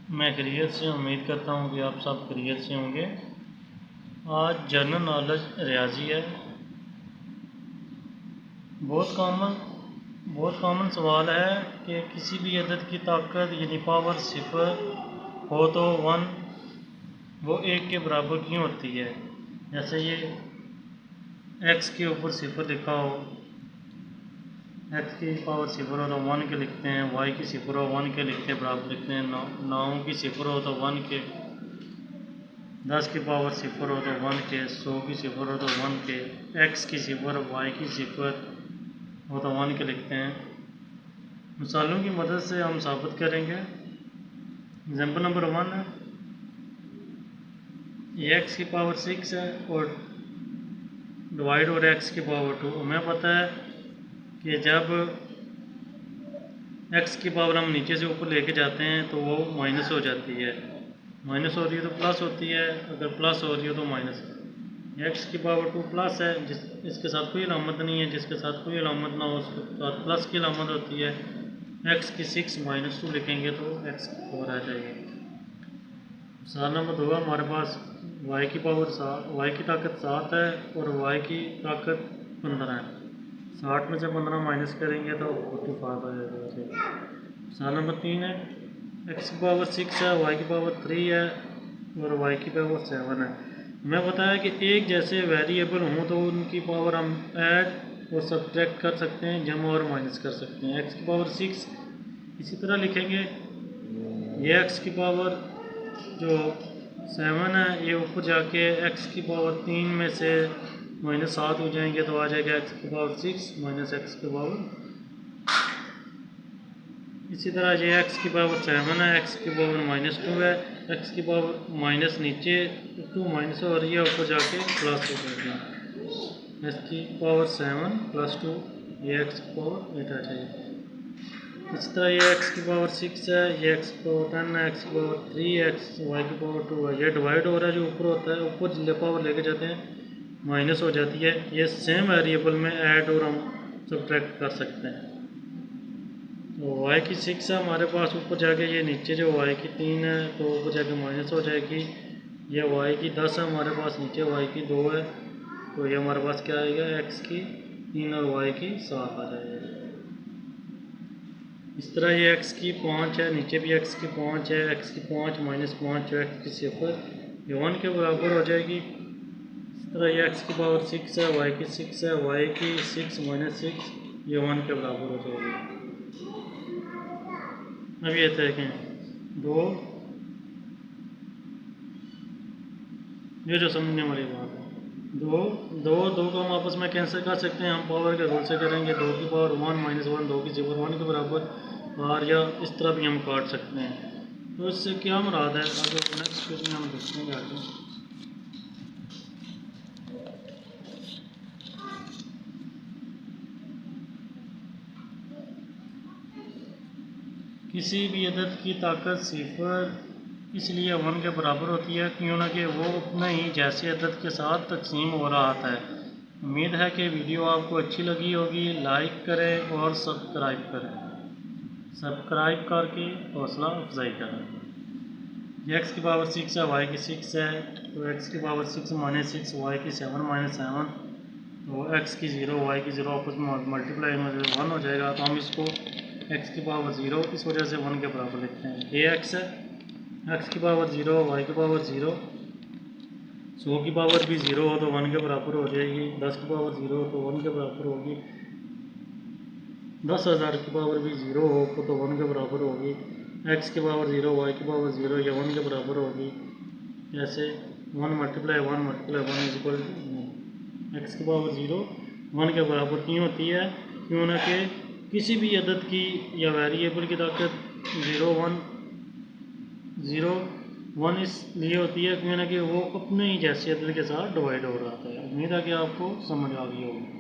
मैं खैरियत से उम्मीद करता हूँ कि आप सब खैरियत से होंगे। आज जनरल नॉलेज रियाजी है। बहुत कॉमन सवाल है कि किसी भी अदद की ताकत यानी पावर सिफर हो तो वन वो एक के बराबर क्यों होती है। जैसे ये एक्स के ऊपर सिफर लिखा हो, एक्स की पावर सिफर हो तो वन के लिखते हैं, वाई की सिफर हो वन के लिखते हैं बराबर लिखते हैं, 9 की सिफर हो तो वन के, 10 की पावर सिफर हो तो वन के, 100 की सिफर हो तो वन के, एक्स की सिफर वाई की सिफर हो तो वन के लिखते हैं। मिसालों की मदद से हम साबित करेंगे। एग्जाम्पल नंबर 1 है, ये एक्स की पावर 6 है और डिवाइड और एक्स की पावर 2। हमें पता है कि जब एक्स की पावर हम नीचे से ऊपर लेके जाते हैं तो वो माइनस हो जाती है, माइनस हो रही है तो प्लस होती है, अगर प्लस हो रही हो तो माइनस। एक्स की पावर 2 प्लस है, इसके साथ कोई अलामत नहीं है, जिसके साथ कोई अलामत ना हो उसके साथ प्लस की अलामत होती है। एक्स की 6 माइनस 2 लिखेंगे तो एक्स की पावर आ जाएगी। मिसाल नंबर 2 हमारे पास वाई की पावर 7, वाई की ताकत 7 है और वाई की ताकत 15 है। 60 में से 15 माइनस करेंगे तो 45 आ जाएगा। मिसाल नंबर 3 है, एक्स की पावर 6 है, वाई की पावर 3 है और वाई की पावर 7 है। हमें पता है कि एक जैसे वेरिएबल हों तो उनकी पावर हम ऐड और सब्ट्रैक्ट कर सकते हैं, जमा और माइनस कर सकते हैं। एक्स की पावर 6 इसी तरह लिखेंगे, ये एक्स की पावर जो 7 है ये ऊपर जाके एक्स की पावर 3 में से -7 हो जाएंगे तो आ जाएगा एक्स की पावर 6 माइनस एक्स की पावर। इसी तरह ये एक्स की पावर 7 है, एक्स की पावर -2 है, एक्स की पावर माइनस नीचे 2 माइनस हो रही है, ऊपर जाके प्लस हो जाएगी। एक्स की पावर 7 + 2, ये एक्स की पावर 8 आ जाएगी। इसी तरह ये एक्स की पावर 6 है, ये एक्स की पावर 10 है, एक्स की पावर 3 है, एक्स वाई की पावर 2 है। ये डिवाइड हो रहा है, जो ऊपर होता है ऊपर पावर लेके जाते हैं माइनस हो जाती है। ये सेम वेरिएबल में ऐड और हम सब्ट्रैक्ट कर सकते हैं। तो वाई की 6 है हमारे पास, ऊपर जाके ये नीचे जो वाई की 3 है तो ऊपर जाके माइनस हो जाएगी। ये वाई की 10 है हमारे पास, नीचे वाई की 2 है तो ये हमारे पास क्या आएगा, एक्स की 3 और वाई की 7 आ जाएगा। इस तरह ये एक्स की 5 है, नीचे भी एक्स की 5 है, एक्स की 5 -5 जो एक्स की 0 ये 1 के बराबर हो जाएगी। इस तरह ये एक्स की पावर 6 है, वाई की 6 है, वाई की 6 -6 ये 1 के बराबर हो जाएगी। अब ये देखें, दो ये जो समझने वाली बात है, दो दो दो को हम आपस में कैंसिल कर सकते हैं। हम पावर के रूल से करेंगे, 2 की पावर 1 -1, 2 की 0 1 के बराबर, और या इस तरह भी हम काट सकते हैं। तो इससे क्या मुराद है, आगे नेक्स्ट पेज में हम देखेंगे आगे। किसी भी अदद की ताकत सिफर इसलिए 1 के बराबर होती है क्यों ना कि वो अपने ही जैसे अदद के साथ तकसीम हो रहा है। उम्मीद है कि वीडियो आपको अच्छी लगी होगी। लाइक करें और सब्सक्राइब करें, सब्सक्राइब करके हौसला अफजाई करें। एक्स की पावर 6 है, वाई की 6 है तो एक्स की पावर 6 -6, वाई की 7 -7, तो एक्स की 0 वाई की 0 आपस में मल्टीप्लाई में 1 हो जाएगा। तो हम इसको एक्स की पावर 0 इस वजह से 1 के बराबर लिखते हैं। ये एक्स है, एक्स की पावर 0 वाई की पावर 0, 100 की पावर भी 0 हो तो 1 के बराबर हो जाएगी, 10 की पावर 0 हो तो 1 के बराबर होगी, 10,000 की पावर भी 0 हो तो 1 के बराबर होगी। एक्स की पावर 0 वाई की पावर 0 या 1 के बराबर होगी। जैसे 1 × 1 × 1 = एक्स की पावर 0 1 के बराबर क्यों होती है, क्यों ना कि किसी भी अदद की या वेरिएबल की ताकत 0 1 इसलिए होती है क्यों ना कि वो अपने ही जैसे अदद के साथ डिवाइड हो रहा है। उम्मीद है कि आपको समझ आ गई होगी।